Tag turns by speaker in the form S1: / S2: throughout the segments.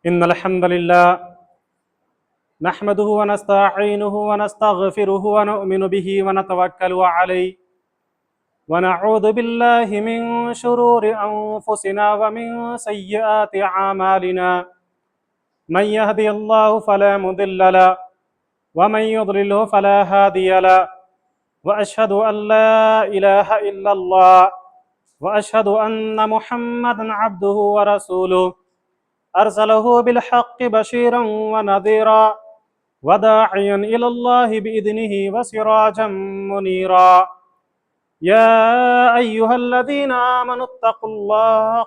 S1: إن الحمد لله نحمده ونستعينه ونستغفره ونؤمن به ونتوكل عليه ونعوذ بالله من شرور أنفسنا ومن سيئات أعمالنا من يهدي الله فلا مضل له ومن يضلله فلا هادي له وأشهد أن لا إله إلا الله وأشهد أن محمدا عبده ورسوله أرسله بالحق بشيرا ونذيرا وداعيا إلى الله بإذنه وسراجا منيرا يا أيها الذين آمنوا اتقوا الله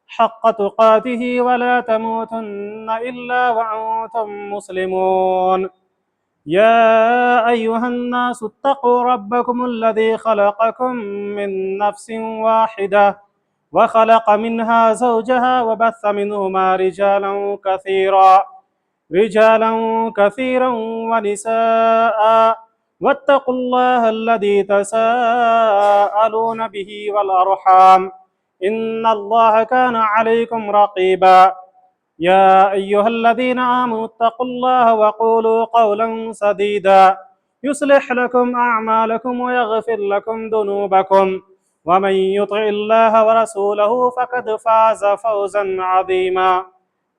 S1: حق تقاته ولا تموتن إلا وأنتم مسلمون يا أيها الناس اتقوا ربكم الذي خلقكم من نفس واحدة وخلق منها زوجها وبث منهما رجالا كثيرا ونساء واتقوا الله الذي تساءلون به والأرحام إن الله كان عليكم رقيبا يا أيها الذين آمنوا اتقوا الله وقولوا قولا سديدا يصلح لكم أعمالكم ويغفر لكم ذنوبكم ومن يطع الله ورسوله فقد فاز فوزا عظيما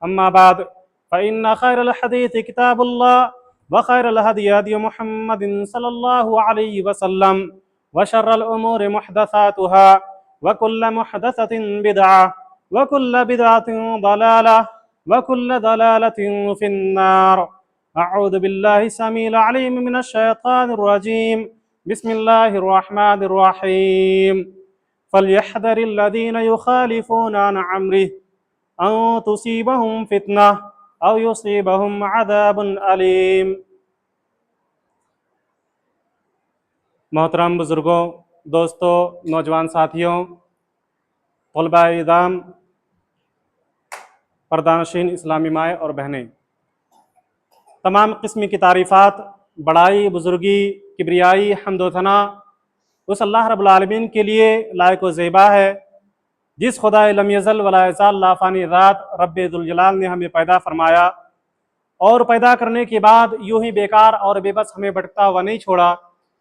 S1: أما بعد فإن خير الحديث كتاب الله وخير الهدي هدي محمد صلى الله عليه وسلم وشر الأمور محدثاتها وكل محدثة بدعة وكل بدعة ضلالة وكل ضلالة في النار أعوذ بالله السميع العليم من الشيطان الرجيم بسم الله الرحمن الرحيم فليحذر الذين يخالفون عن أمره أن تصيبهم فتنة أو يصيبهم عذاب أليم۔ محترم بزرگوں، دوستوں، نوجوان ساتھیوں، طلباء اعظام، پردانشین اسلامی مائیں اور بہنیں، تمام قسم کی تعریفات، بڑائی، بزرگی، کبریائی، حمد و ثنا اس اللہ رب العالمین کے لیے لائق و زیبا ہے جس خدا لم یزل ولا یزال لا فانی ذات رب ذوالجلال نے ہمیں پیدا فرمایا اور پیدا کرنے کے بعد یوں ہی بیکار اور بے بس ہمیں بھٹکتا ہوا نہیں چھوڑا،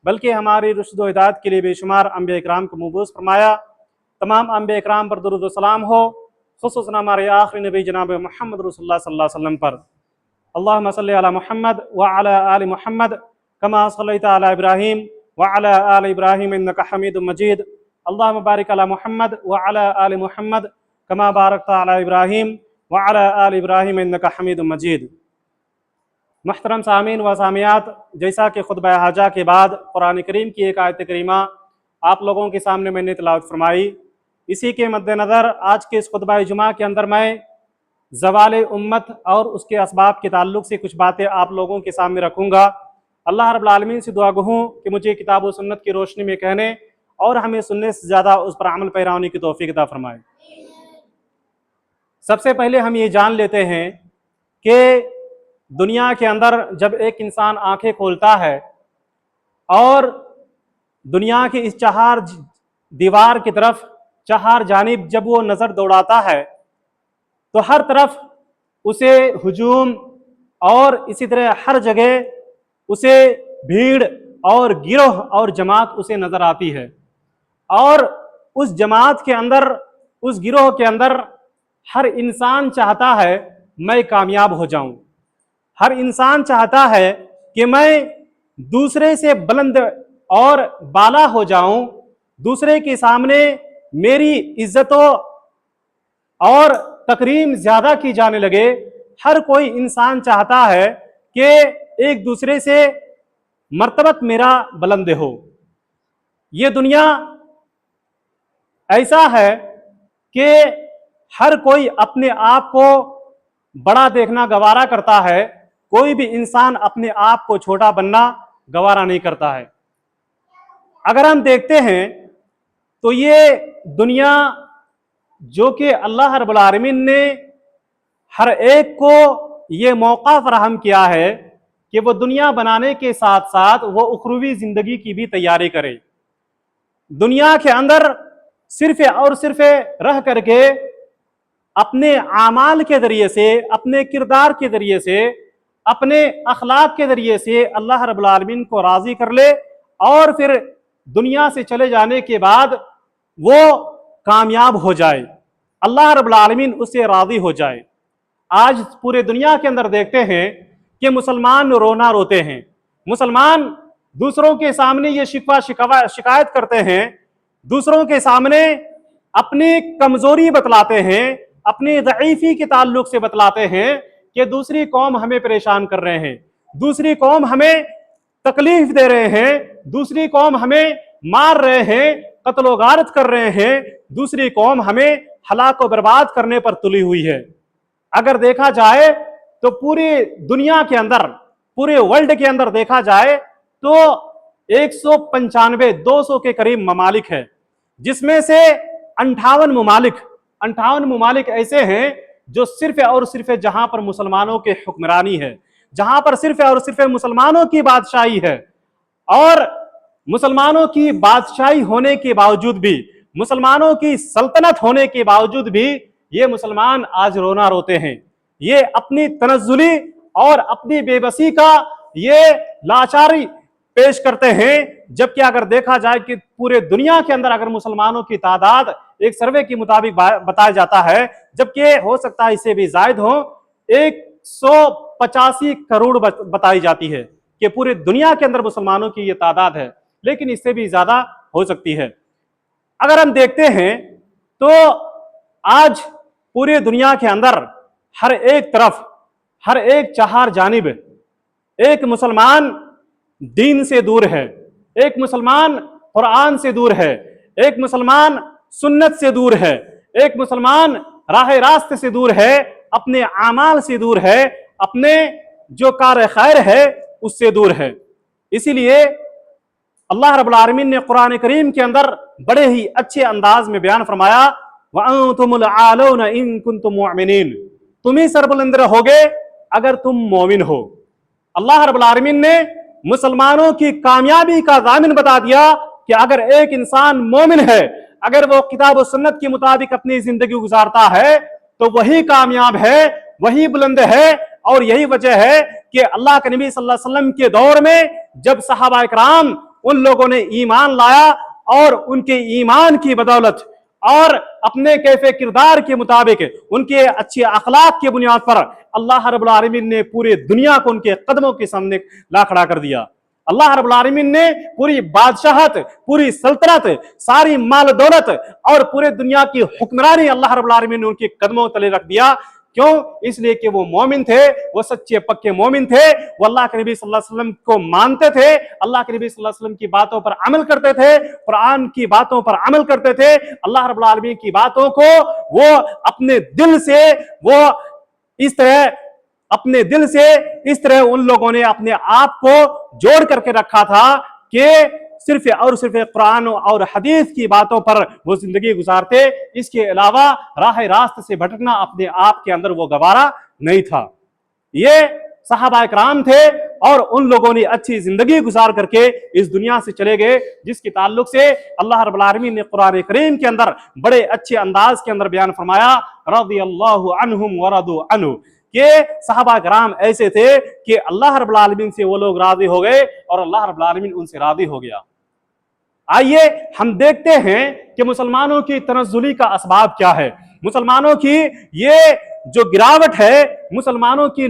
S1: بلکہ ہماری رشد و ہدایت کے لیے بے شمار انبیاء اکرام کو مبعوث فرمایا۔ تمام انبیاء اکرام پر درود و سلام ہو، خصوصاً ہمارے آخری نبی جناب محمد رسول اللہ صلی اللہ علیہ وسلم پر۔ اللہم صلی علی محمد وعلی آل محمد کما صلیت علی ابراہیم وعلی آل ابراہیم انک حمید مجید۔ اللہم بارک علی محمد وعلی آل محمد کما بارکت علی ابراہیم وعلی آل ابراہیم انک حمید مجید۔ محترم سامعین و سامعات، جیسا کہ خطبہ حاجہ کے بعد قرآن کریم کی ایک آیت کریمہ آپ لوگوں کے سامنے میں نے تلاوت فرمائی، اسی کے مد نظر آج کے اس خطبہ جمعہ کے اندر میں زوال امت اور اس کے اسباب کے تعلق سے کچھ باتیں آپ لوگوں کے سامنے رکھوں گا۔ اللہ رب العالمین سے دعا گو کہ مجھے کتاب و سنت کی روشنی میں کہنے اور ہمیں سننے سے زیادہ اس پر عمل پیرا ہونے کی توفیق عطا فرمائے۔ سب سے پہلے ہم یہ جان لیتے ہیں کہ دنیا کے اندر جب ایک انسان آنکھیں کھولتا ہے اور دنیا کی اس چہار دیوار کی طرف چہار جانب جب وہ نظر دوڑاتا ہے تو ہر طرف اسے ہجوم اور اسی طرح ہر جگہ اسے بھیڑ اور گروہ اور جماعت اسے نظر آتی ہے، اور اس جماعت کے اندر، اس گروہ کے اندر ہر انسان چاہتا ہے میں کامیاب ہو جاؤں، ہر انسان چاہتا ہے کہ میں دوسرے سے بلند اور بالا ہو جاؤں، دوسرے کے سامنے میری عزت اور تکریم زیادہ کی جانے لگے۔ ہر کوئی انسان چاہتا ہے کہ ایک دوسرے سے مرتبت میرا بلند ہو۔ یہ دنیا ایسا ہے کہ ہر کوئی اپنے آپ کو بڑا دیکھنا گوارا کرتا ہے، کوئی بھی انسان اپنے آپ کو چھوٹا بننا گوارا نہیں کرتا ہے۔ اگر ہم دیکھتے ہیں تو یہ دنیا جو کہ اللہ رب العالمین نے ہر ایک کو یہ موقع فراہم کیا ہے کہ وہ دنیا بنانے کے ساتھ ساتھ وہ اخروی زندگی کی بھی تیاری کرے۔ دنیا کے اندر صرف اور صرف رہ کر کے अपने आमाल के ज़रिए से, अपने किरदार के ज़रिए से, अपने अखलाक के ज़रिए से अल्लाह रब्बुल आलमीन को राज़ी कर ले और फिर दुनिया से चले जाने के बाद वो कामयाब हो जाए, अल्लाह रब्बुल आलमीन उससे राज़ी हो जाए। आज पूरे दुनिया के अंदर देखते हैं कि मुसलमान रोना रोते हैं, मुसलमान दूसरों के सामने ये शिकायत करते हैं, दूसरों के सामने अपनी कमजोरी बतलाते हैं, अपनी ज़ईफ़ी के ताल्लुक से बतलाते हैं कि दूसरी कौम हमें परेशान कर रहे हैं, दूसरी कौम हमें तकलीफ दे रहे हैं, दूसरी कौम हमें मार रहे हैं, कत्लो गारत कर रहे हैं, दूसरी कौम हमें हलाक व बर्बाद करने पर तुली हुई है। अगर देखा जाए तो पूरी दुनिया के अंदर, पूरे वर्ल्ड के अंदर देखा जाए तो 195 200 के करीब ममालिक है, जिसमें से 58 ममालिक ऐसे हैं जो सिर्फ और सिर्फ जहां पर मुसलमानों के हुक्मरानी है, जहां पर सिर्फ और सिर्फ मुसलमानों की बादशाही है। और मुसलमानों की बादशाही होने के बावजूद भी, मुसलमानों की सल्तनत होने के बावजूद भी ये मुसलमान आज रोना रोते हैं। ये अपनी तनज़्ज़ुली और अपनी बेबसी का ये लाचारी पेश करते हैं, जबकि अगर देखा जाए कि पूरे दुनिया के अंदर अगर मुसलमानों की तादाद एक सर्वे के मुताबिक बताया जाता है, जबकि हो सकता है इससे भी जायद हो, 185 करोड़ बताई जाती है कि पूरे दुनिया के अंदर मुसलमानों की ये तादाद है, लेकिन इससे भी ज्यादा हो सकती है। अगर हम देखते हैं तो आज पूरी दुनिया के अंदर हर एक तरफ, हर एक चार जानिब एक मुसलमान दीन से दूर है, एक मुसलमान कुरान से दूर है, एक मुसलमान सुन्नत से दूर है, एक मुसलमान राह रास्त से दूर है, अपने आमाल से दूर है, अपने जो कार खैर है उससे दूर है। इसीलिए अल्लाह रब्बुल आलमीन ने कुरान करीम के अंदर बड़े ही अच्छे अंदाज में बयान फरमाया, वअंतुमुल आलौना इन कुंतुम मुअमिनीन, तुम ही सरबुलंद रहोगे अगर तुम मोमिन हो। अल्लाह रब्बुल आलमीन ने मुसलमानों की कामयाबी का ज़ामिन बता दिया कि अगर एक इंसान मोमिन है, अगर वो किताब और सुन्नत के मुताबिक अपनी जिंदगी गुजारता है तो वही कामयाब है, वही बुलंद है। और यही वजह है कि अल्लाह के नबी सल्लल्लाहु अलैहि वसल्लम के दौर में जब सहाबा इकराम उन लोगों ने ईमान लाया और उनके ईमान की बदौलत और अपने कैफे किरदार के मुताबिक उनके अच्छे अखलाक की बुनियाद पर अल्लाह रब्बुल आलमीन ने पूरी दुनिया को उनके कदमों के सामने ला खड़ा कर दिया। अल्लाह रब्बुल आलमीन ने पूरी बादशाहत, पूरी सल्तनत, सारी माल दौलत और पूरे दुनिया की हुक्मरानी अल्लाह रब्बुल आलमीन ने उनके कदमों तले रख दिया। क्यों? इसलिए कि वो मोमिन थे, वो सच्चे पक्के मोमिन थे, वो अल्लाह के नबी सल्लल्लाहु अलैहि वसल्लम को मानते थे, अल्लाह के नबी सल्लल्लाहु अलैहि वसल्लम की बातों पर अमल करते थे, कुरान की बातों पर अमल करते थे, अल्लाह रब्बुल आलमीन की बातों को वो अपने दिल से, वो इस तरह अपने दिल से इस तरह उन लोगों ने अपने आप को जोड़ करके रखा था कि सिर्फ और सिर्फ कुरान और हदीस की बातों पर वो जिंदगी गुजारते, इसके अलावा राह रास्त से भटकना अपने आप के अंदर वो गवारा नहीं था। ये सहाबा इकराम थे और उन लोगों ने अच्छी जिंदगी गुजार करके इस दुनिया से चले गए, जिसके ताल्लुक से अल्लाह रब्बुल आलमीन ने कुरान करीम के अंदर बड़े अच्छे अंदाज के अंदर बयान फरमाया, रज़ियल्लाहु अन्हुम व रदू अन्हु, कि सहाबा किराम ऐसे थे कि अल्लाह रब्बुल आलमीन से वो लोग राजी हो गए और अल्लाह रब्बुल आलमीन उनसे राजी हो गया। आइए हम देखते हैं कि मुसलमानों की तनज़्ज़ुली का असबाब क्या है, मुसलमानों की ये जो गिरावट है, मुसलमानों की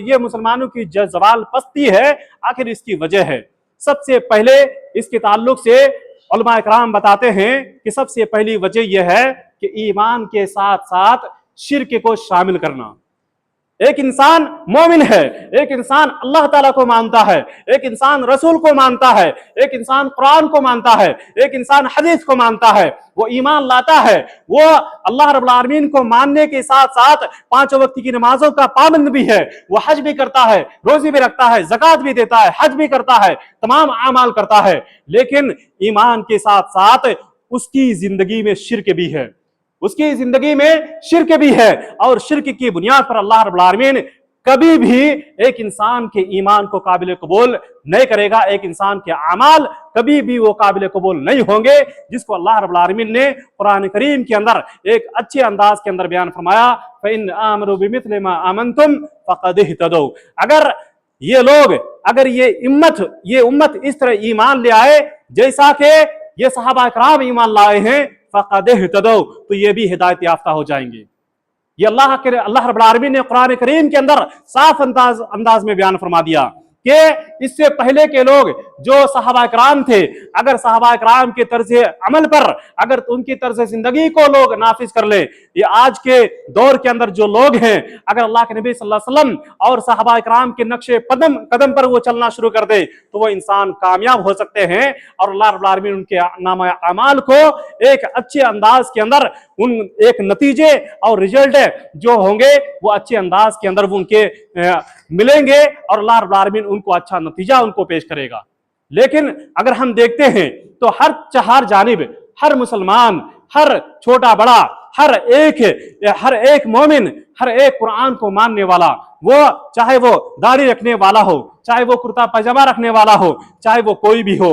S1: ये मुसलमानों की जो ज़वाल पस्ती है, आखिर इसकी वजह है। सबसे पहले इसके ताल्लुक से उलमा इकराम बताते हैं कि सबसे पहली वजह यह है कि ईमान के साथ साथ शिर्क को शामिल करना। एक इंसान मोमिन है, एक इंसान अल्लाह ताला को मानता है, एक इंसान रसूल को मानता है, एक इंसान कुरान को मानता है, एक इंसान हदीस को मानता है, वो ईमान लाता है, वो अल्लाह रब्बुल आलमीन को मानने के साथ साथ 5 वक्त की नमाजों का पाबंद भी है, वो हज भी करता है, रोजी भी रखता है, ज़कात भी देता है, हज भी करता है, तमाम अमाल करता है, लेकिन ईमान के साथ साथ उसकी जिंदगी में शिर्क भी है, उसकी जिंदगी में शिर्क भी है। और शिर्क की बुनियाद पर अल्लाह रब्बुल आलमीन कभी भी एक इंसान के ईमान को काबिल कबूल नहीं करेगा, एक इंसान के अमाल कभी भी वो काबिल कबूल नहीं होंगे, जिसको अल्लाह रब्बुल आलमीन ने कुरान करीम के अंदर एक अच्छे अंदाज के अंदर बयान फरमाया, फ़इन आमनु बिमिस्लि मा आमनतुम फ़क़द इह्तदौ। अगर ये लोग, अगर ये उम्मत इस तरह ईमान ले आए जैसा कि ये सहाबा किराम ईमान लाए हैं, फ़क़द इह्तदौ, तो ये भी हिदायत याफ्ता हो जाएंगे। ये अल्लाह रब्बुल आलमीन ने कुरान करीम के अंदर साफ अंदाज में बयान फरमा दिया कि इससे पहले के लोग जो सहाबा किराम थे, अगर सहाबा किराम के तर्ज अमल पर अगर उनकी तर्ज जिंदगी को लोग नाफिज कर ले, ये आज के दौर के अंदर जो लोग हैं, अगर अल्लाह के नबी सल्लल्लाहु अलैहि वसल्लम और सहाबा किराम के नक्शे कदम पर वो चलना शुरू कर दे, तो वो इंसान कामयाब हो सकते हैं और अल्लाह रब्बुल आलमीन उनके नामा अमाल को एक अच्छे अंदाज के अंदर उन एक नतीजे और रिजल्ट जो होंगे वो अच्छे अंदाज के अंदर वो उनके मिलेंगे और अल्लाह रब्बुल आलमीन उनको अच्छा नतीजा उनको पेश करेगा। लेकिन अगर हम देखते हैं तो हर जानिब, हर मुसलमान, हर छोटा बड़ा, हर एक मोमिन, हर एक कुरान को मानने वाला, वो चाहे वो दाढ़ी रखने वाला हो, चाहे वो कुर्ता पैजामा रखने वाला हो, चाहे वो कोई भी हो,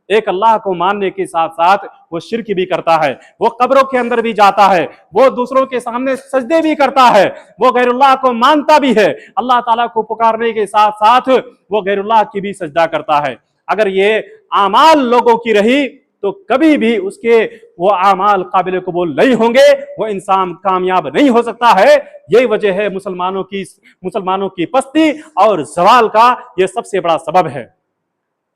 S1: एक अल्लाह को मानने के साथ साथ वो शिर्क भी करता है, वो कब्रों के अंदर भी जाता है, वो दूसरों के सामने सजदे भी करता है, वो गैरुल्लाह को मानता भी है, अल्लाह ताला को पुकारने के साथ साथ वो गैरुल्लाह की भी सजदा करता है। अगर ये आमाल लोगों की रही तो कभी भी उसके वो आमाल काबिल कबूल नहीं होंगे, वो इंसान कामयाब नहीं हो सकता है। यही वजह है मुसलमानों की पस्ती और ज़वाल का ये सबसे बड़ा सबब है।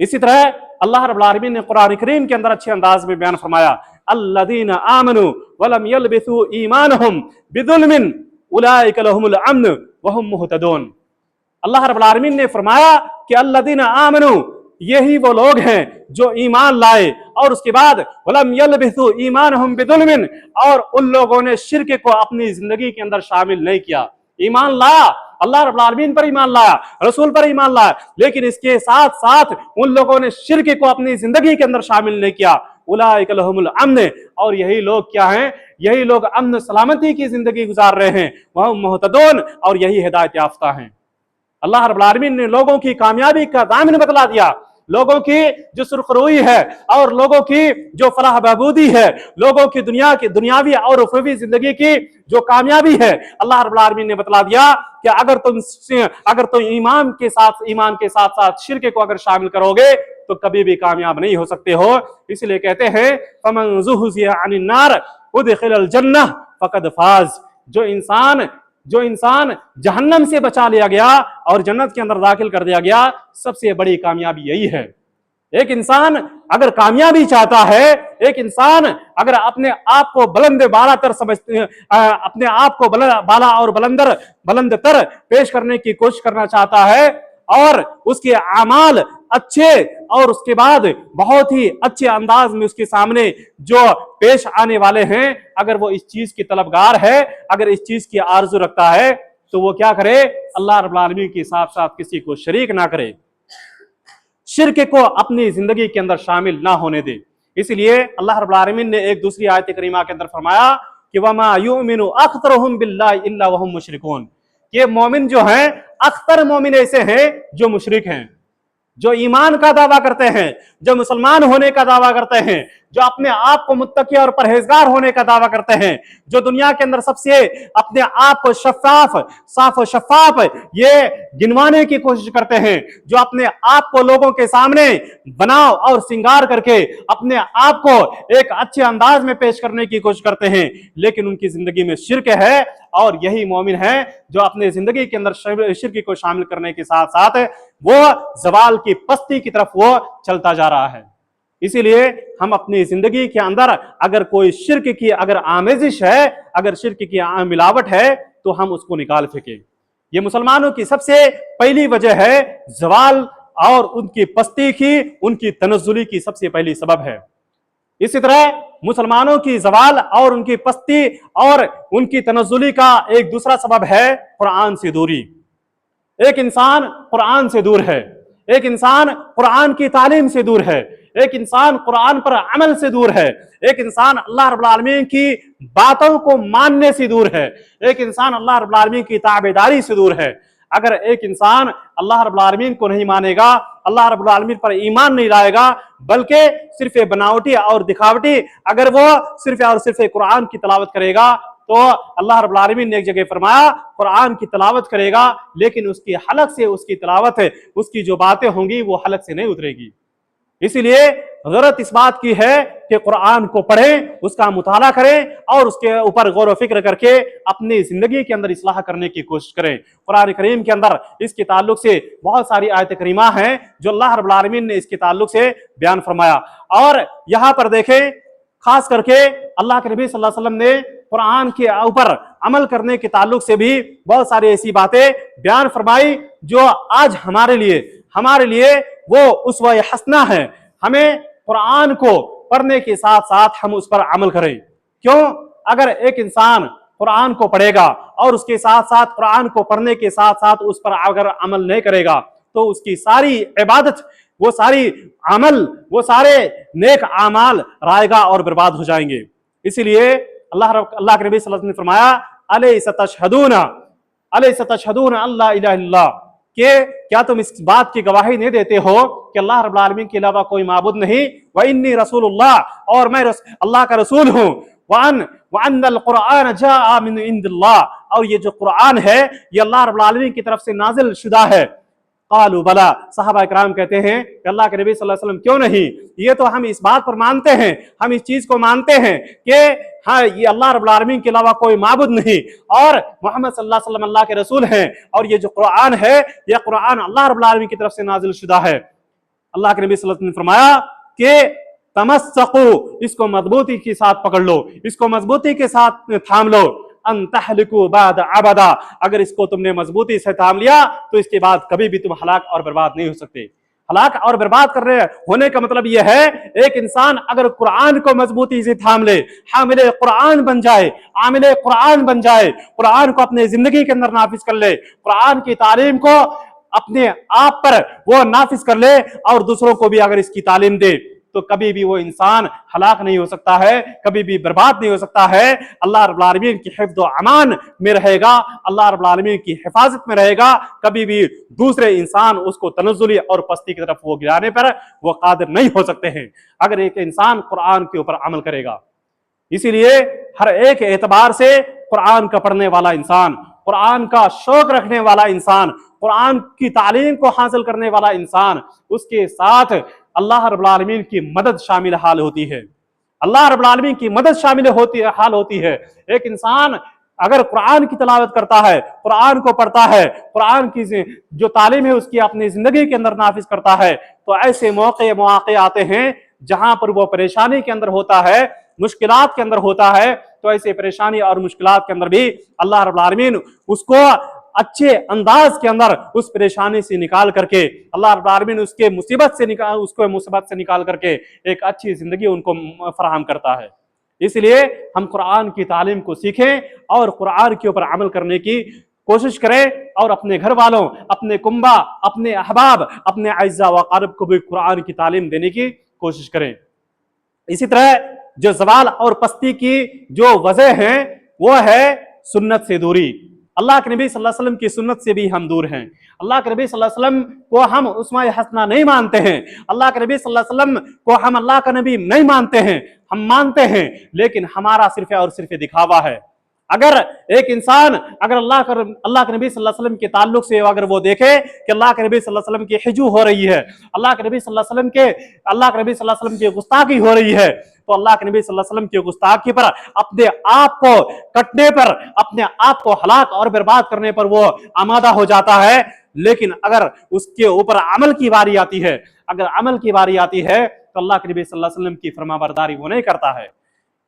S1: इसी तरह अल्लाह रब्बुल आलमीन ने कुरान करीम के अंदर अच्छे अंदाज में बयान फरमाया, अल्लज़ीना आमनू वलम यल्बिसू ईमानहुम बिजुल्मिन उलाइका लहुमुल अम्न वहुम मुहतदून। अल्लाह रब्बुल आलमीन ने फरमाया कि अल्लज़ीना आमनू, यही वो लोग हैं जो ईमान लाए और उसके बाद वलम यल्बिसू ईमानहुम बिजुल्मिन, और उन लोगों ने शिर्क को अपनी जिंदगी के अंदर शामिल नहीं किया। ईमान लाया, अल्लाह रब्बुल आलमीन पर ईमान लाया, रसूल पर ईमान लाया, लेकिन इसके साथ साथ उन लोगों ने शिर्क को अपनी जिंदगी के अंदर शामिल नहीं किया। उलाइका लहुमुल अम्न, और यही लोग क्या हैं? यही लोग अम्न सलामती की जिंदगी गुजार रहे हैं, वह मुहतदून, और यही हिदायत याफ्ता हैं। अल्लाह रब्बुल आलमीन ने लोगों की कामयाबी का दामन बतला दिया, लोगों की जो सुरखरुई है और लोगों की जो फलाह बहबूदी है, लोगों की दुनियावी और उखरवी जिंदगी की जो कामयाबी है, अल्लाह रब्बुल आलमीन ने बतला दिया कि अगर तुम ईमान के साथ साथ शिर्क को अगर शामिल करोगे तो कभी भी कामयाब नहीं हो सकते हो। इसलिए कहते हैं फमन ज़ुहज़िया अनिन नार उदखिलल जन्नह फ़क़द फ़ाज़। जो इंसान जहन्नम से बचा लिया गया और जन्नत के अंदर दाखिल कर दिया गया, सबसे बड़ी कामयाबी यही है। एक इंसान अगर कामयाबी चाहता है, एक इंसान अगर अपने आप को बुलंद बालातर अपने आप को बाला और बुलंद तर पेश करने की कोशिश करना चाहता है और उसके अमाल अच्छे और उसके बाद बहुत ही अच्छे अंदाज में उसके सामने जो पेश आने वाले हैं, अगर वो इस चीज की तलबगार है, अगर इस चीज की आरजू रखता है, तो वो क्या करे? अल्लाह रब्बुल आलमीन के साथ साथ किसी को शरीक ना करे, शिर्क को अपनी जिंदगी के अंदर शामिल ना होने दे। इसलिए अल्लाह रब्बुल आलमीन ने एक दूसरी आयत करीमा के अंदर फरमाया कि वमा युमिनु अक्सरुहुम बिल्लाहि इल्ला वहुम मुशरिकून। ये मोमिन जो हैं, अक्सर मोमिन ऐसे हैं जो मुशरिक हैं, जो ईमान का दावा करते हैं, जो मुसलमान होने का दावा करते हैं, जो अपने आप को मुत्तकी और परहेजगार होने का दावा करते हैं, जो दुनिया के अंदर सबसे अपने आप को साफ और शफाफ ये गिनवाने की कोशिश करते हैं, जो अपने आप को लोगों के सामने बनाव और सिंगार करके अपने आप को एक अच्छे अंदाज में पेश करने की कोशिश करते हैं, लेकिन उनकी जिंदगी में शिर्क है। और यही मोमिन है जो अपने जिंदगी के अंदर शिर्क को शामिल करने के साथ साथ वो ज़वाल की पस्ती की तरफ वो चलता जा रहा है। इसीलिए हम अपनी जिंदगी के अंदर अगर कोई शिर्क की अगर आमेजिश है, अगर शिर्क की मिलावट है, तो हम उसको निकाल फेंकें। ये मुसलमानों की सबसे पहली वजह है ज़वाल और उनकी पस्ती की, उनकी तनज़्ज़ुली की सबसे पहली सबब है। इसी तरह मुसलमानों की ज़वाल और उनकी पस्ती और उनकी तनज़्ज़ुली का एक दूसरा सबब है कुरान से दूरी। एक इंसान कुरान से दूर है, एक इंसान कुरान की तालीम से दूर है, एक इंसान कुरान पर अमल से दूर है, एक इंसान अल्लाह रब्बुल आलमीन की बातों को मानने से दूर है, एक इंसान अल्लाह रब्बुल आलमीन की ताबेदारी से दूर है। اگر ایک انسان اللہ رب العالمین کو نہیں مانے گا، اللہ رب العالمین پر ایمان نہیں لائے گا، بلکہ صرف بناوٹی اور دکھاوٹی اگر وہ صرف اور صرف قرآن کی تلاوت کرے گا، تو اللہ رب العالمین نے ایک جگہ فرمایا قرآن کی تلاوت کرے گا لیکن اس کی حلق سے اس کی تلاوت ہے، اس کی جو باتیں ہوں گی وہ حلق سے نہیں اترے گی۔ اسی لیے ضرورت اس بات کی ہے کہ قرآن کو پڑھیں، اس کا مطالعہ کریں اور اس کے اوپر غور و فکر کر کے اپنی زندگی کے اندر اصلاح کرنے کی کوشش کریں۔ قرآن کریم کے اندر اس کے تعلق سے بہت ساری آیت کریمہ ہیں جو اللہ رب العالمین نے اس کے تعلق سے بیان فرمایا، اور یہاں پر دیکھیں خاص کر کے اللہ کے نبی صلی اللہ علیہ وسلم نے قرآن کے اوپر عمل کرنے کے تعلق سے بھی بہت ساری ایسی باتیں بیان فرمائی جو آج ہمارے لیے وہ اسوہ حسنہ ہے۔ ہمیں قرآن کو پڑھنے کے ساتھ ساتھ ہم اس پر عمل کریں۔ کیوں؟ اگر ایک انسان قرآن کو پڑھے گا اور اس کے ساتھ ساتھ قرآن کو پڑھنے کے ساتھ ساتھ اس پر اگر عمل نہیں کرے گا تو اس کی ساری عبادت، وہ ساری عمل، وہ سارے نیک اعمال رائگاں اور برباد ہو جائیں گے۔ اسی لیے اللہ کے نبی صلی اللہ علیہ وسلم نے فرمایا الیس تشہدون اللہ الہ الا اللہ، کہ کیا تم اس بات کی گواہی نہیں دیتے ہو کہ اللہ رب العالمین کے علاوہ کوئی معبود نہیں، وانی رسول اللہ، اور میں اللہ کا رسول ہوں، وان القرآن جاء من عند اللہ، اور یہ جو قرآن ہے یہ اللہ رب العالمین کی طرف سے نازل شدہ ہے۔ قالوا بلا، صحابہ اکرام کہتے ہیں کہ اللہ کے نبی صلی اللہ علیہ وسلم کیوں نہیں، یہ تو ہم اس بات پر مانتے ہیں، ہم اس چیز کو مانتے ہیں کہ ہاں یہ اللہ رب العالمین کے علاوہ کوئی معبود نہیں اور محمد صلی اللہ علیہ وسلم اللہ کے رسول ہیں، اور یہ جو قرآن ہے یہ قرآن اللہ رب العالمین کی طرف سے نازل شدہ ہے۔ اللہ کے نبی صلی اللہ علیہ وسلم نے فرمایا کہ تمسکو، اس کو مضبوطی کے ساتھ پکڑ لو، اس کو مضبوطی کے ساتھ تھام لو، ان تہلکوا بعد ابدا، اگر اس کو تم نے مضبوطی سے تھام لیا تو اس کے بعد کبھی بھی تم ہلاک اور برباد نہیں ہو سکتے۔ ہلاک اور برباد کر رہے ہونے کا مطلب یہ ہے ایک انسان اگر قرآن کو مضبوطی سے تھام لے، حامل قرآن بن جائے، عامل قرآن بن جائے، قرآن کو اپنے زندگی کے اندر نافذ کر لے، قرآن کی تعلیم کو اپنے آپ پر وہ نافذ کر لے اور دوسروں کو بھی اگر اس کی تعلیم دے، تو کبھی بھی وہ انسان ہلاک نہیں ہو سکتا ہے، کبھی بھی برباد نہیں ہو سکتا ہے، اللہ رب العالمین کی حفظ و امان میں رہے گا، اللہ رب العالمین کی حفاظت میں رہے گا، کبھی بھی دوسرے انسان اس کو تنزلی اور پستی کی طرف وہ گرانے پر وہ قادر نہیں ہو سکتے ہیں اگر ایک انسان قرآن کے اوپر عمل کرے گا۔ اسی لیے ہر ایک اعتبار سے قرآن کا پڑھنے والا انسان، قرآن کا شوق رکھنے والا انسان، قرآن کی تعلیم کو حاصل کرنے والا انسان، اس کے ساتھ اللہ رب العالمین کی مدد شامل حال ہوتی ہے، اللہ رب العالمین کی مدد شامل حال ہوتی ہے۔ ایک انسان اگر قرآن کی تلاوت کرتا ہے، قرآن کو پڑھتا ہے، قرآن کی جو تعلیم ہے اس کی اپنی زندگی کے اندر نافذ کرتا ہے، تو ایسے مواقع آتے ہیں جہاں پر وہ پریشانی کے اندر ہوتا ہے، مشکلات کے اندر ہوتا ہے، تو ایسے پریشانی اور مشکلات کے اندر بھی اللہ رب العالمین اس کو اچھے انداز کے اندر اس پریشانی سے نکال کر کے، اللہ رب العالمین اس کو مصیبت سے نکال کر کے ایک اچھی زندگی ان کو فراہم کرتا ہے۔ اس لیے ہم قرآن کی تعلیم کو سیکھیں اور قرآن کے اوپر عمل کرنے کی کوشش کریں، اور اپنے گھر والوں، اپنے کنبہ، اپنے احباب، اپنے اعزاء و اقارب کو بھی قرآن کی تعلیم دینے کی کوشش کریں۔ اسی طرح جو زوال اور پستی کی جو وجہ ہیں وہ ہے سنت سے دوری۔ اللہ کے نبی صلی اللہ علیہ وسلم کی سنت سے بھی ہم دور ہیں، اللہ کے نبی صلی اللہ علیہ وسلم کو ہم اسوہ حسنہ نہیں مانتے ہیں، اللہ کے نبی صلی اللہ علیہ وسلم کو ہم اللہ کا نبی نہیں مانتے ہیں، ہم مانتے ہیں لیکن ہمارا صرف اور صرف دکھاوا ہے۔ اگر ایک انسان اگر اللہ کے نبی صلی اللہ علیہ وسلم کے تعلق سے اگر وہ دیکھے کہ اللہ کے نبی صلی اللہ علیہ وسلم کی حجو ہو رہی ہے، اللہ کے نبی صلی اللہ علیہ وسلم کی گستاخی ہو رہی ہے، تو اللہ کے نبی صلی اللہ علیہ وسلم کی گستاخی پر اپنے آپ کو کٹنے پر، اپنے آپ کو ہلاک اور برباد کرنے پر وہ آمادہ ہو جاتا ہے۔ لیکن اگر اس کے اوپر عمل کی باری آتی ہے، تو اللہ کے نبی صلی اللہ علیہ وسلم کی فرما برداری وہ نہیں کرتا ہے۔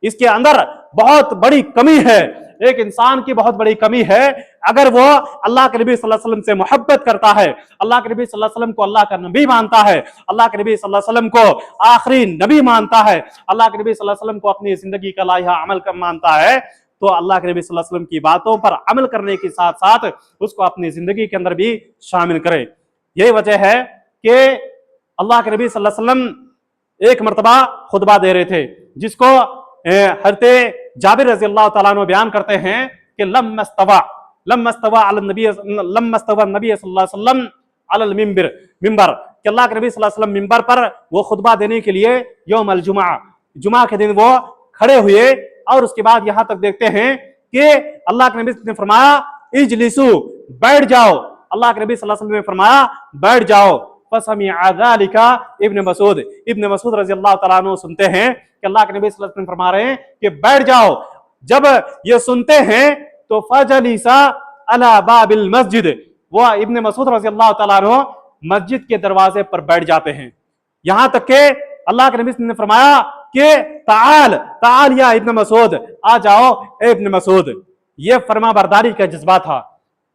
S1: اس کے اندر بہت بڑی کمی ہے، ایک انسان کی بہت بڑی کمی ہے اگر وہ اللہ کے نبی صلی اللہ علیہ وسلم سے محبت کرتا ہے، اللہ کے نبی صلی اللہ علیہ وسلم کو اللہ کا نبی مانتا ہے، اللہ کے نبی صلی اللہ علیہ وسلم کو آخری نبی مانتا ہے، اللہ کے نبی صلی اللہ علیہ وسلم کو اپنی زندگی کا لائحہ عمل کا مانتا ہے، تو اللہ کے نبی صلی اللہ علیہ وسلم کی باتوں پر عمل کرنے کے ساتھ ساتھ اس کو اپنی زندگی کے اندر بھی شامل کرے۔ یہی وجہ ہے کہ اللہ کے نبی صلی اللہ علیہ وسلم ایک مرتبہ خطبہ دے رہے تھے، جس کو حضرت جابر رضی اللہ تعالیٰ عنہ بیان کرتے ہیں کہ لما استوى लम्मा इस्तवा नबी सल्लल्लाहु अलैहि वसल्लम अलल मिंबर कि अल्लाह के नबी सल्लल्लाहु अलैहि वसल्लम मिंबर पर वो खुतबा देने के लिए यौम अल जुमा के दिन वो खड़े हुए। और उसके बाद यहाँ तक देखते हैं कि अल्लाह के नबी ने फरमाया इजलिसु, बैठ जाओ। अल्लाह के नबी सल्लल्लाहु अलैहि वसल्लम ने फरमाया बैठ जाओ। फसमिअ ज़ालिका इब्न मसूद रज़ी अल्लाह तआला अन्हु सुनते हैं कि अल्लाह के नबी सल्लल्लाहु अलैहि वसल्लम फरमा रहे हैं कि बैठ जाओ। जब ये सुनते हैं तो फजलिसा अला बाबिल मस्जिद, वो इब्न मसूद रज़ी अल्लाह तआला अन्हु मस्जिद के दरवाजे पर बैठ जाते हैं। यहां तक के अल्लाह के नबी ने फरमाया कि ताल या इब्न मसूद, आ जाओ ए इब्न मसूद। ये फरमा बरदारी का जज्बा था।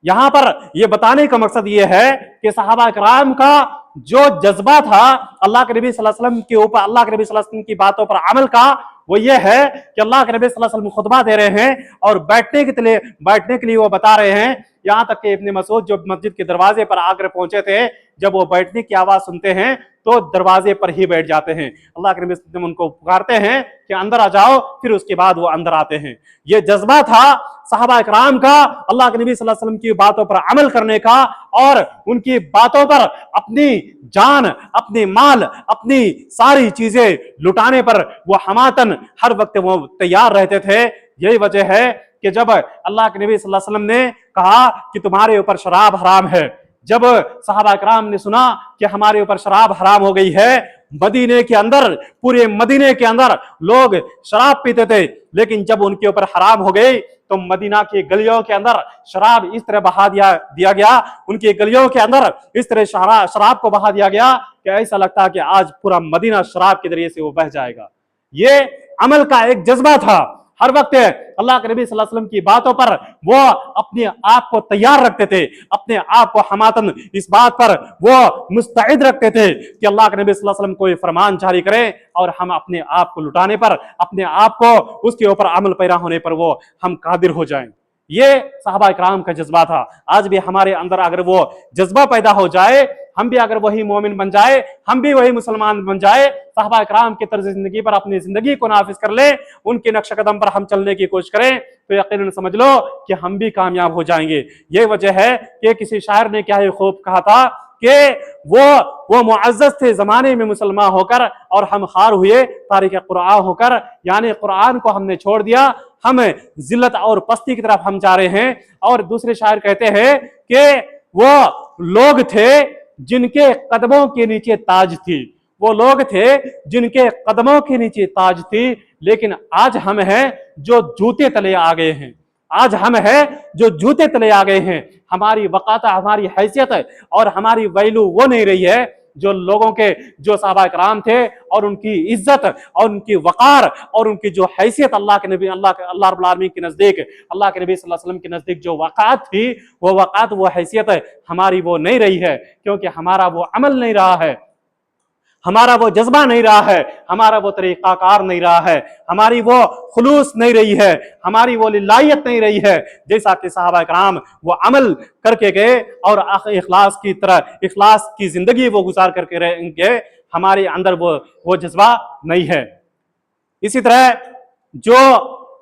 S1: यहां पर यह बताने का मकसद ये है कि सहाबा कराम का जो जज्बा था अल्लाह के नबी सल्लल्लाहु अलैहि वसल्लम के ऊपर, अल्लाह के नबी सल्लल्लाहु अलैहि वसल्लम की बातों पर अमल का, वो ये है कि अल्लाह के नबी सल्लल्लाहु अलैहि वसल्लम खुतबा दे रहे हैं और बैठने के लिए वो बता रहे हैं। यहां तक कि इब्न मसूद जो मस्जिद के दरवाजे पर आकर पहुंचे थे, जब वो बैठने की आवाज सुनते हैं तो दरवाजे पर ही बैठ जाते हैं। अल्लाह के नबी उनको पुकारते हैं कि अंदर आ जाओ, फिर उसके बाद वो अंदर आते हैं। ये जज्बा था सहाबा इकराम का अल्लाह के नबी सल्लल्लाहु अलैहि वसल्लम की बातों पर अमल करने का, और उनकी बातों पर अपनी जान, अपनी माल, अपनी सारी चीजें लुटाने पर वो हमातन हर वक्त वो तैयार रहते थे। यही वजह है कि जब अल्लाह के नबी सल्लल्लाहु अलैहि वसल्लम ने कहा कि तुम्हारे ऊपर शराब हराम है, जब सहाबा कराम ने सुना कि हमारे ऊपर शराब हराम हो गई है, मदीने के अंदर, पूरे मदीने के अंदर लोग शराब पीते थे, लेकिन जब उनके ऊपर हराम हो गई तो मदीना की गलियों के अंदर शराब इस तरह बहा दिया गया, उनकी गलियों के अंदर इस तरह शराब को बहा दिया गया कि ऐसा लगता है कि आज पूरा मदीना शराब के जरिए से वो बह जाएगा। ये अमल का एक जज्बा था। हर वक्त अल्लाह के नबी सल्लल्लाहु अलैहि वसल्लम की बातों पर वो अपने आप को तैयार रखते थे, अपने आप को हमातन इस बात पर वो मुस्तैद रखते थे कि अल्लाह के नबी सल्लल्लाहु अलैहि वसल्लम कोई फरमान जारी करे और हम अपने आप को लुटाने पर, अपने आप को उसके ऊपर अमल पैरा होने पर वो हम कादिर हो जाएं। ये सहाबा इकराम का जज्बा था। आज भी हमारे अंदर अगर वो जज्बा पैदा हो जाए, हम भी अगर वही मोमिन बन जाए, हम भी वही मुसलमान बन जाए, सहाबा इकराम के तर्ज जिंदगी पर अपनी जिंदगी को नाफिज कर ले, उनके नक्श कदम पर हम चलने की कोशिश करें, तो यकीनन समझ लो कि हम भी कामयाब हो जाएंगे। ये वजह है कि किसी शायर ने क्या ही खूब कहा था कि वो मुअज़्ज़ज़ थे जमाने में मुसलमान होकर और हम खार हुए तारिक कुरान होकर, यानी कुरान को हमने छोड़ दिया, हम जिल्लत और पस्ती की तरफ हम जा रहे हैं। और दूसरे शायर कहते हैं कि वो लोग थे जिनके कदमों के नीचे ताज थी, वो लोग थे जिनके कदमों के नीचे ताज थी, लेकिन आज हम हैं जो जूते तले आ गए हैं, आज हम हैं जो जूते तले आ गए हैं। हमारी वकाता, हमारी हैसियत और हमारी वैल्यू वो नहीं रही है जो लोगों के, जो सहाबा कराम थे, और उनकी इज्जत और उनकी वकार और उनकी जो हैसियत अल्लाह के नबी, अल्लाह रब्बुल आलमीन के नजदीक, अल्लाह के नबी सल्लल्लाहु अलैहि वसल्लम के नजदीक जो वकात थी, वो वकात, वो हैसियत हमारी वो नहीं रही है, क्योंकि हमारा वो अमल नहीं रहा है, हमारा वो जज्बा नहीं रहा है, हमारा वो तरीकाकार नहीं रहा है, हमारी वो खुलूस नहीं रही है, हमारी वो लिल्लाहियत नहीं रही है, जैसा कि सहाबा कराम वो अमल करके गए और इखलास की तरह, इखलास की जिंदगी वो गुजार करके गए। हमारे अंदर वो जज्बा नहीं है। इसी तरह जो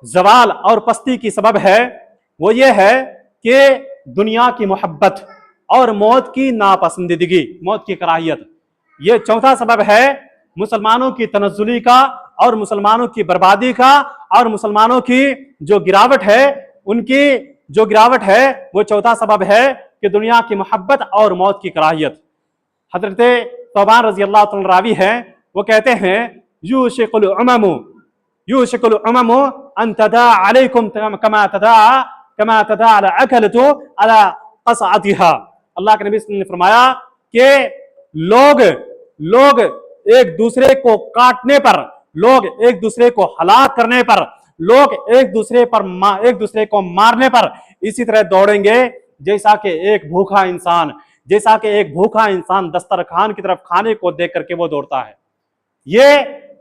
S1: जवाल और पस्ती की सबब है वो ये है कि दुनिया की मोहब्बत और मौत की नापसंदीदगी, मौत की कराहियत। ये चौथा सबब है मुसलमानों की तनज़्ज़ुली का और मुसलमानों की बर्बादी का, और मुसलमानों की जो गिरावट है, उनकी जो गिरावट है वो चौथा सबब है कि दुनिया की मोहब्बत और मौत की कराहियत। हजरत तौबान रज़ी अल्लाह तआला रावी हैं, वो कहते हैं यूशिकुल उममु अन तदा अलैकुम कमा तदा अल अकलतु अला क़सअतिहा। अल्लाह के नबी ने फरमाया कि लोग एक दूसरे को काटने पर, लोग एक दूसरे को हलाक करने पर, लोग एक दूसरे को मारने पर इसी तरह दौड़ेंगे जैसा कि एक भूखा इंसान दस्तरखान की तरफ खाने को देख करके वो दौड़ता है। ये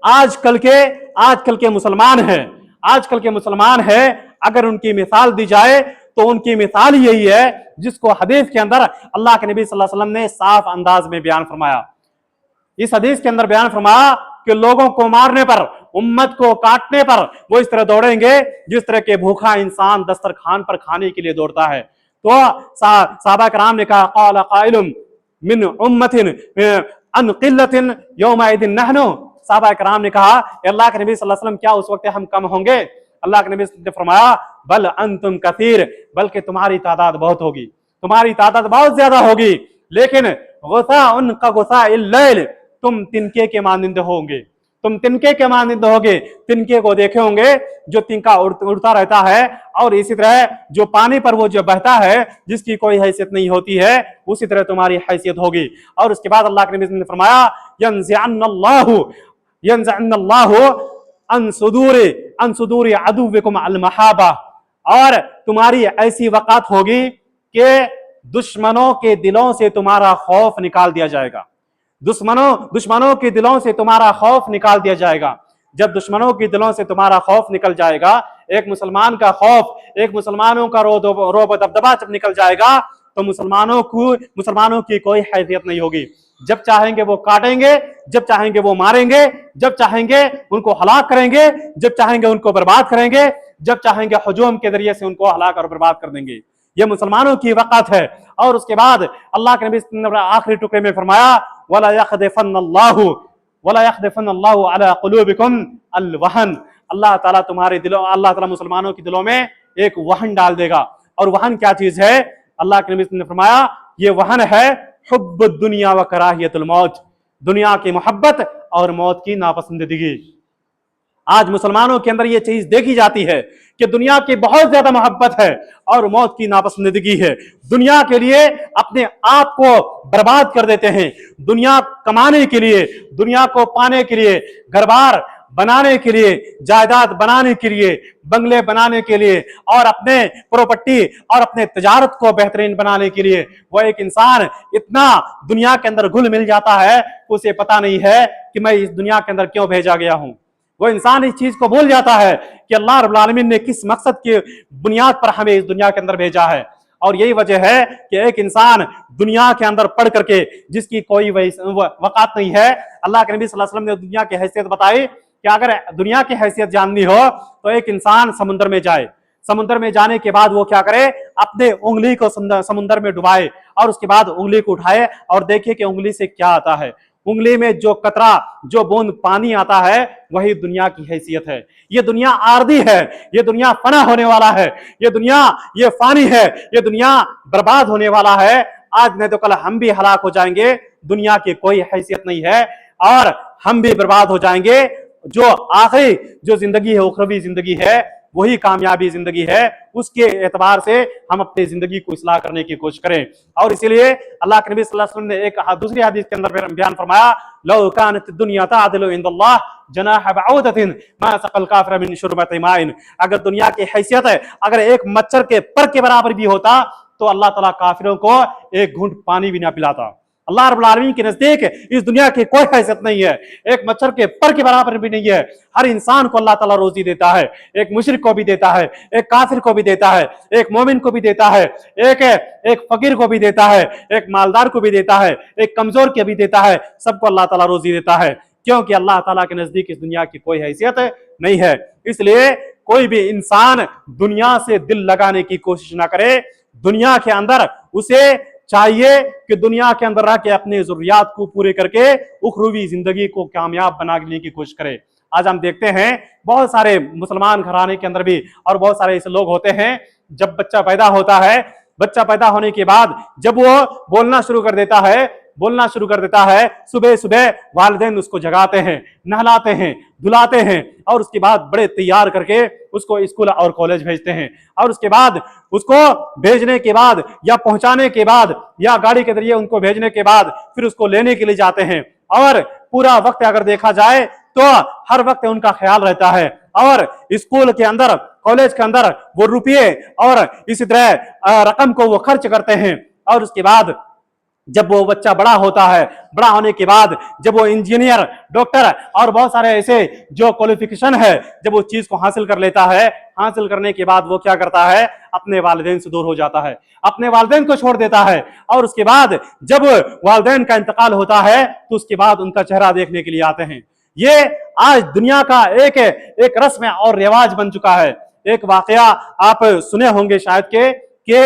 S1: आजकल के मुसलमान हैं, आजकल के मुसलमान हैं। अगर उनकी मिसाल दी जाए तो उनकी मिसाल यही है जिसको हदीस के अंदर अल्लाह के नबी सल्लल्लाहु अलैहि वसल्लम ने साफ अंदाज में बयान फरमाया। इस हदीस के अंदर बयान फरमाया कि लोगों को मारने पर, उम्मत को काटने पर वो इस तरह दौड़ेंगे जिस तरह के भूखा इंसान दस्तरखान पर खाने के लिए दौड़ता है। तो साहबा कराम ने कहा क़ाल क़ाइलुम मिन उम्मतिन अन क़िल्लतिन यौमइदिन नहनु। साहबा कराम ने कहा अल्लाह के नबी सल्लल्लाहु अलैहि वसल्लम क्या उस वक्त हम कम होंगे? अल्लाह के नबी ने फरमाया बल अंतुम कसीर, बल्कि तुम्हारी तादाद बहुत होगी, तुम्हारी तादाद बहुत ज्यादा होगी, लेकिन गुसा उनका गुसा इल्लैल, तुम तिनके के मानिंद होंगे, तुम तिनके के मानिंद होगे। तिनके को देखे होंगे जो तिनका उड़ता रहता है, और इसी तरह जो पानी पर वो जो बहता है जिसकी कोई हैसियत नहीं होती है, उसी तरह तुम्हारी हैसियत होगी। और उसके बाद अल्लाह के नबी ने फरमाया यंज़अन्नल्लाहु अन सुदूरि अदुव्विकुम अल महाबा, और तुम्हारी ऐसी वक़्त होगी कि दुश्मनों के दिलों से तुम्हारा खौफ निकाल दिया जाएगा, दुश्मनों के दिलों से तुम्हारा खौफ निकाल दिया जाएगा। जब दुश्मनों के दिलों से तुम्हारा खौफ निकल जाएगा, एक मुसलमान का खौफ, एक मुसलमानों का रोब दबदबा जब निकल जाएगा, तो मुसलमानों की कोई हैसियत नहीं होगी। जब चाहेंगे वो काटेंगे, जब चाहेंगे वो मारेंगे, जब चाहेंगे उनको हलाक करेंगे, जब चाहेंगे उनको बर्बाद करेंगे, जब चाहेंगे हुजूम के जरिए से उनको हलाक और बर्बाद कर देंगे। ये मुसलमानों की वक़्त है। और उसके बाद अल्लाह के नबी ने आखिरी टुकड़े में फरमाया वला यख़्दिफ़न्नल्लाहु अला क़ुलूबिकुम अल वहन, अल्लाह ताला मुसलमानों के दिलों में एक वहन डाल देगा। और वहन क्या चीज है? अल्लाह के नबी ने फरमाया ये वहन है हुब्बुद दुनिया व कराहियतुल मौत, दुनिया की मोहब्बत और मौत की नापसंदीदगी। आज मुसलमानों के अंदर ये चीज देखी जाती है कि दुनिया की बहुत ज्यादा मोहब्बत है और मौत की नापसंदीदगी है। दुनिया के लिए अपने आप को बर्बाद कर देते हैं, दुनिया कमाने के लिए, दुनिया को पाने के लिए, घर-बार बनाने के लिए, जायदाद बनाने के लिए, बंगले बनाने के लिए, और अपने प्रॉपर्टी और अपने तजारत को बेहतरीन बनाने के लिए वो एक इंसान इतना दुनिया के अंदर घुल मिल जाता है, उसे पता नहीं है कि मैं इस दुनिया के अंदर क्यों भेजा गया हूं। वो इंसान इस चीज को भूल जाता है कि अल्लाह रब्बुल आलमीन ने किस मकसद के बुनियाद पर हमें इस दुनिया के अंदर भेजा है। और यही वजह है कि एक इंसान दुनिया के अंदर पढ़ करके जिसकी कोई वक़ात नहीं है, अल्लाह के नबी सल्लल्लाहु अलैहि वसल्लम ने दुनिया की हैसियत बताई कि अगर दुनिया की हैसियत जाननी हो तो एक इंसान समुद्र में जाए, समुद्र में जाने के बाद वो क्या करे, अपने उंगली को समुद्र में डुबाए और उसके बाद उंगली को उठाए और देखे कि उंगली से क्या आता है। उंगली में जो कतरा, जो बूंद पानी आता है, वही दुनिया की हैसियत है। ये दुनिया आर्दी है, ये दुनिया फना होने वाला है, ये दुनिया ये फानी है, ये दुनिया बर्बाद होने वाला है। आज नहीं तो कल हम भी हलाक हो जाएंगे, दुनिया की कोई हैसियत नहीं है और हम भी बर्बाद हो जाएंगे। जो आखिरी जो जिंदगी है, उखरवी जिंदगी है, वही कामयाबी जिंदगी है। उसके एतबार से हम अपनी जिंदगी को इस्लाह करने की कोशिश करें। और इसीलिए अल्लाह के नबी सल्लल्लाहु अलैहि वसल्लम ने एक दूसरी हदीस के अंदर बयान फरमाया लौ कानत दुनिया तादिलु इंदल्लाह जनाह बऊदतिन मा सक़ल काफ़िर मिन शुरबति माइन। अगर दुनिया की हैसियत है, अगर एक मच्छर के पर के बराबर भी होता तो अल्लाह ताला काफिरों को एक घूंट पानी भी ना पिलाता। अल्लाह रब्बुल आलमीन के नजदीक इस दुनिया की कोई हैसियत नहीं है, एक मच्छर के पर के बराबर भी नहीं है। हर इंसान को अल्लाह ताला रोजी देता है, एक मुशरिक को भी देता है, एक काफिर को भी देता है, एक मोमिन को भी देता है, एक फकीर को भी देता है, एक मालदार को भी देता है, एक कमजोर को भी देता है। सबको अल्लाह ताला रोजी देता है, क्योंकि अल्लाह ताला के नजदीक इस दुनिया की कोई हैसियत नहीं है। इसलिए कोई भी इंसान दुनिया से दिल लगाने की कोशिश ना करे। दुनिया के अंदर उसे चाहिए कि दुनिया के अंदर रह के अपनी जरूरियात को पूरे करके उखरवी जिंदगी को कामयाब बनाने की कोशिश करे। आज हम देखते हैं बहुत सारे मुसलमान घराने के अंदर भी और बहुत सारे ऐसे लोग होते हैं, जब बच्चा पैदा होता है, बच्चा पैदा होने के बाद जब वो बोलना शुरू कर देता है, सुबह सुबह वालिदैन उसको जगाते हैं, नहलाते हैं, धुलाते हैं और उसके बाद बड़े तैयार करके उसको स्कूल और कॉलेज भेजते हैं। और उसके बाद उसको भेजने के बाद या पहुंचाने के बाद या गाड़ी के जरिए उनको भेजने के बाद फिर उसको लेने के लिए जाते हैं। और पूरा वक्त अगर देखा जाए तो हर वक्त उनका ख्याल रहता है और स्कूल के अंदर, कॉलेज के अंदर वो रुपये और इसी तरह रकम को वो खर्च करते हैं। और उसके बाद जब वो बच्चा बड़ा होता है, बड़ा होने के बाद जब वो इंजीनियर, डॉक्टर और बहुत सारे ऐसे जो क्वालिफिकेशन है, जब वो चीज को हासिल कर लेता है, हासिल करने के बाद वो क्या करता है, अपने वालिदैन से दूर हो जाता है, अपने वालिदैन को छोड़ देता है। और उसके बाद जब वालिदैन का इंतकाल होता है तो उसके बाद उनका चेहरा देखने के लिए आते हैं। ये आज दुनिया का एक रस्म और रिवाज बन चुका है। एक वाकया आप सुने होंगे शायद कि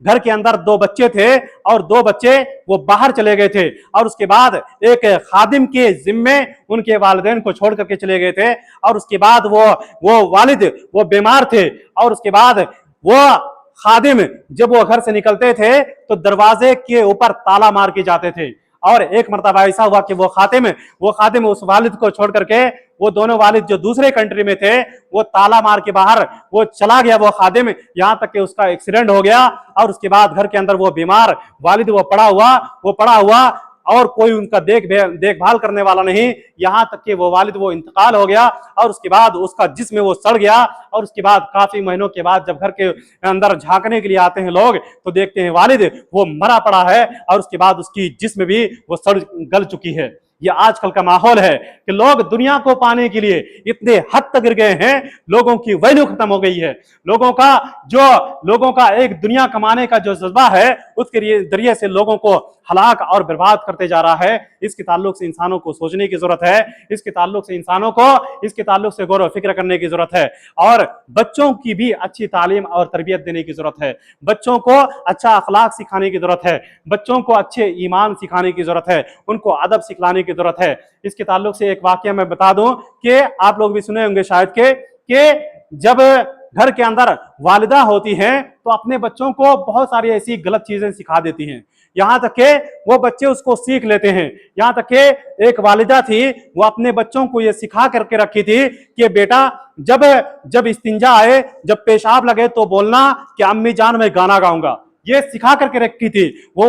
S1: گھر کے اندر 2 بچے تھے اور 2 بچے وہ باہر چلے گئے تھے، اور اس کے بعد ایک خادم کے ذمے ان کے والدین کو چھوڑ کر کے چلے گئے تھے، اور اس کے بعد وہ والد وہ بیمار تھے، اور اس کے بعد وہ خادم جب وہ گھر سے نکلتے تھے تو دروازے کے اوپر تالا مار کے جاتے تھے، اور ایک مرتبہ ایسا ہوا کہ وہ خادم اس والد کو چھوڑ کر کے، وہ دونوں والد جو دوسرے کنٹری میں تھے، وہ تالا مار کے باہر وہ چلا گیا وہ خادم، یہاں تک کہ اس کا ایکسیڈنٹ ہو گیا، اور اس کے بعد گھر کے اندر وہ بیمار والد وہ پڑا ہوا اور کوئی ان کا دیکھ بھال کرنے والا نہیں، یہاں تک کہ وہ والد وہ انتقال ہو گیا، اور اس کے بعد اس کا جسم وہ سڑ گیا، اور اس کے بعد کافی مہینوں کے بعد جب گھر کے اندر جھانکنے کے لیے آتے ہیں لوگ تو دیکھتے ہیں والد وہ مرا پڑا ہے، اور اس کے بعد اس کی جسم بھی وہ سڑ گل چکی ہے۔ یہ آج کل کا ماحول ہے کہ لوگ دنیا کو پانے کے لیے اتنے حد تک گر گئے ہیں، لوگوں کی ویلیو ختم ہو گئی ہے، لوگوں کا ایک دنیا کمانے کا جو جذبہ ہے اس کے ذریعے سے لوگوں کو ہلاک اور برباد کرتے جا رہا ہے۔ اس کے تعلق سے انسانوں کو سوچنے کی ضرورت ہے، اس کے تعلق سے غور و فکر کرنے کی ضرورت ہے، اور بچوں کی بھی اچھی تعلیم اور تربیت دینے کی ضرورت ہے، بچوں کو اچھا اخلاق سکھانے کی ضرورت ہے، بچوں کو اچھے ایمان سکھانے کی ضرورت ہے، ان کو ادب سکھلانے کی ضرورت ہے۔ اس کے تعلق سے ایک واقعہ میں بتا دوں کہ آپ لوگ بھی سنے ہوں گے شاید کہ جب گھر کے اندر والدہ ہوتی ہیں تو اپنے بچوں کو بہت ساری ایسی غلط چیزیں سکھا دیتی ہیں، یہاں تک کہ وہ بچے اس کو سیکھ لیتے ہیں۔ یہاں تک کہ ایک والدہ تھی، وہ اپنے بچوں کو یہ سکھا کر کے رکھی تھی کہ بیٹا جب استنجا آئے، جب پیشاب لگے تو بولنا کہ امی جان میں گانا گاؤں گا، یہ سکھا کر کے رکھی تھی وہ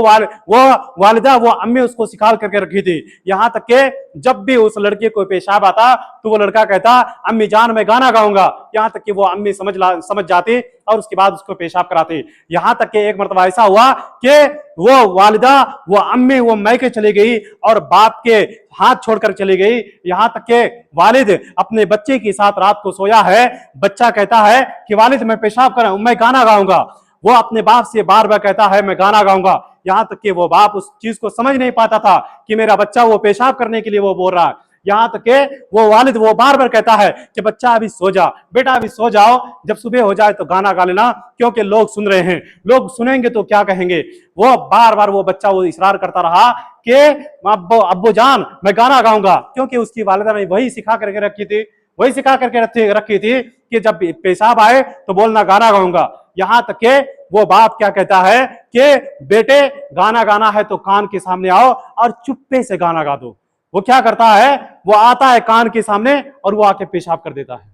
S1: والدہ، وہ امی اس کو سکھا کر کے رکھی تھی، یہاں تک کہ جب بھی اس لڑکے کو پیشاب آتا تو وہ لڑکا کہتا امی جان میں گانا گاؤں گا، یہاں تک کہ وہ امی سمجھ جاتی اور اس کے بعد اس کو پیشاب کراتی۔ یہاں تک کہ ایک مرتبہ ایسا ہوا کہ وہ والدہ وہ امی وہ میکے چلی گئی اور باپ کے ہاتھ چھوڑ کر چلی گئی، یہاں تک کہ والد اپنے بچے کے ساتھ رات کو سویا ہے، بچہ کہتا ہے کہ والد میں پیشاب کراؤں، میں گانا گاؤں گا، وہ اپنے باپ سے بار بار کہتا ہے میں گانا گاؤں گا، یہاں تک کہ وہ باپ اس چیز کو سمجھ نہیں پاتا تھا کہ میرا بچہ وہ پیشاب کرنے کے لیے وہ بول رہا ہے، یہاں تک کہ وہ والد وہ بار بار کہتا ہے کہ بچہ ابھی سو جا، بیٹا ابھی سو جاؤ، جب صبح ہو جائے تو گانا گا لینا، کیونکہ لوگ سن رہے ہیں، لوگ سنیں گے تو کیا کہیں گے۔ وہ بار بار وہ بچہ وہ اصرار کرتا رہا کہ ابو جان میں گانا گاؤں گا، کیونکہ اس کی والدہ نے وہی سکھا کر کے رکھی تھی کہ جب پیشاب آئے تو بولنا گانا گاؤں گا۔ یہاں تک کہ وہ باپ کیا کہتا ہے کہ بیٹے گانا گانا ہے تو کان کے سامنے آؤ اور چپے سے گانا گا دو، وہ کیا کرتا ہے، وہ آتا ہے کان کے سامنے اور وہ آ کے پیشاب کر دیتا ہے۔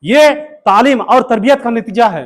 S1: یہ تعلیم اور تربیت کا نتیجہ ہے،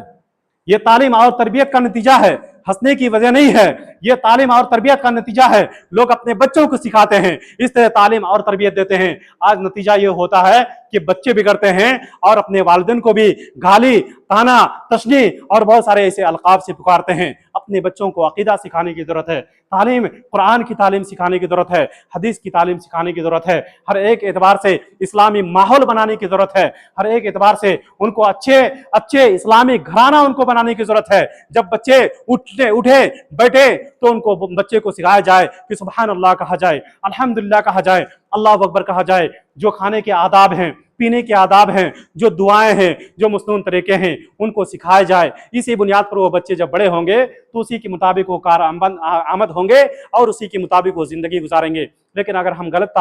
S1: یہ تعلیم اور تربیت کا نتیجہ ہے، ہنسنے کی وجہ نہیں ہے، یہ تعلیم اور تربیت کا نتیجہ ہے۔ لوگ اپنے بچوں کو سکھاتے ہیں، اس طرح تعلیم اور تربیت دیتے ہیں، آج نتیجہ یہ ہوتا ہے کہ بچے بگڑتے ہیں اور اپنے والدین کو بھی گالی، طعنہ، تشنیع اور بہت سارے ایسے القاب سے پکارتے ہیں۔ اپنے بچوں کو عقیدہ سکھانے کی ضرورت ہے، تعلیم قرآن کی تعلیم سکھانے کی ضرورت ہے، حدیث کی تعلیم سکھانے کی ضرورت ہے، ہر ایک اعتبار سے اسلامی ماحول بنانے کی ضرورت ہے، ہر ایک اعتبار سے ان کو اچھے اسلامی گھرانہ ان کو بنانے کی ضرورت ہے۔ جب بچے اٹھے بیٹھے تو ان کو بچے کو سکھایا جائے کہ سبحان اللہ کہا جائے، الحمدللہ کہا جائے، اللہ اکبر کہا جائے، جو کھانے کے آداب ہیں، پینے کے آداب ہیں، جو دعائیں ہیں، جو مسنون طریقے ہیں، ان کو سکھایا جائے۔ اسی بنیاد پر وہ بچے جب بڑے ہوں گے تو اسی کے مطابق وہ کارآمد ہوں گے اور اسی کے مطابق وہ زندگی گزاریں گے۔ لیکن اگر ہم غلط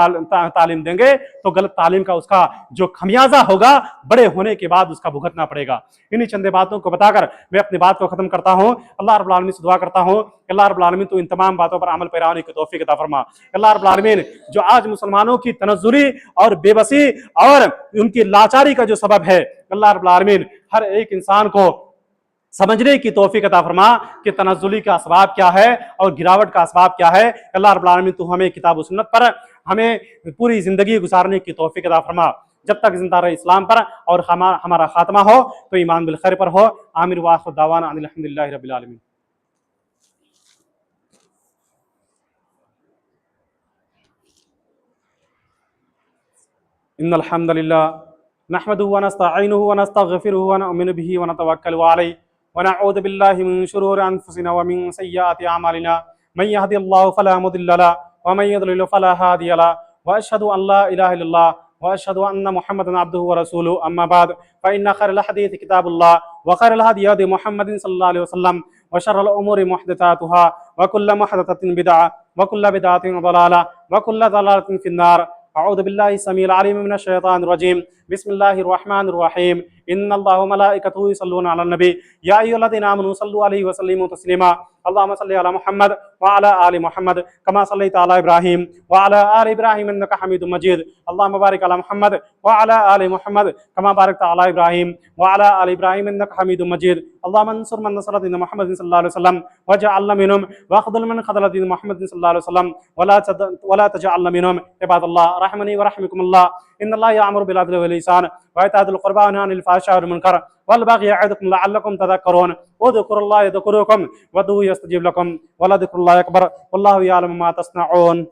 S1: تعلیم دیں گے تو غلط تعلیم کا اس کا جو خمیازہ ہوگا بڑے ہونے کے بعد اس کا بھگتنا پڑے گا۔ انہی چند باتوں کو بتا کر میں اپنی بات کو ختم کرتا ہوں۔ اللہ رب العالمین سے دعا کرتا ہوں کہ اللہ رب العالمین تو ان تمام باتوں پر عمل پیرا ہونے کی توفیق عطا فرما۔ اللہ رب العالمین جو آج مسلمانوں کی تنزلی اور بے بسی اور ان کی لاچاری کا جو سبب ہے، اللہ رب العالمین ہر ایک انسان کو سمجھنے کی توفیق عطا فرما کہ تنزلی کا اسباب کیا ہے اور گراوٹ کا اسباب کیا ہے۔ اللہ رب العالمین تو ہمیں کتاب و سنت پر ہمیں پوری زندگی گزارنے کی توفیق عطا فرما، جب تک زندہ رہے اسلام پر اور ہمارا خاتمہ ہو تو ایمان بالخیر پر ہو۔ آمین وآخر دعوانا ان الحمدللہ رب العالمین۔ ان الحمد للہ نحمده ونستعینه ونستغفره ونؤمن به ونتوکل علیہ ونعوذ باللہ من شرور انفسنا ومن سیئات اعمالنا من يهد الله فلا مضل له ومن يضلل فلا هادي له واشهد ان لا اله الا الله واشهد ان محمدا عبده ورسوله اما بعد فان خير الحديث كتاب الله وخير الهدي هدي محمد صلى الله عليه وسلم وشر الأمور محدثاتها وكل محدثة بدعة وكل بدعة ضلالة وكل ضلالة في النار. أعوذ بالله السميع العليم من الشيطان الرجيم. بسم الله الرحمن الرحيم. إن الله وملائكته يصلون على النبي يا أيها الذين آمنوا صلوا عليه وسلموا تسليما. اللهم صل على محمد وعلى آل محمد كما صليت على إبراهيم وعلى آل إبراهيم إنك حميد مجيد. اللهم بارك على محمد وعلى آل محمد كما باركت على إبراهيم وعلى آل إبراهيم إنك حميد مجيد. اللهم انصر من نصر دين محمد صلى الله عليه وسلم واجعلنا منهم واخذل من خذل دين محمد صلى الله عليه وسلم ولا تجعلنا منهم. عباد الله رحمني ورحمكم الله. إن الله يأمر بالعدل والإحسان وإيتاء ذي القربى وينهى عن الفحشاء والمنكر والبغي يعظكم لعلكم تذكرون. اذكروا الله يذكركم وادعوه يستجيب لكم ولذكر الله أكبر والله يعلم ما تصنعون.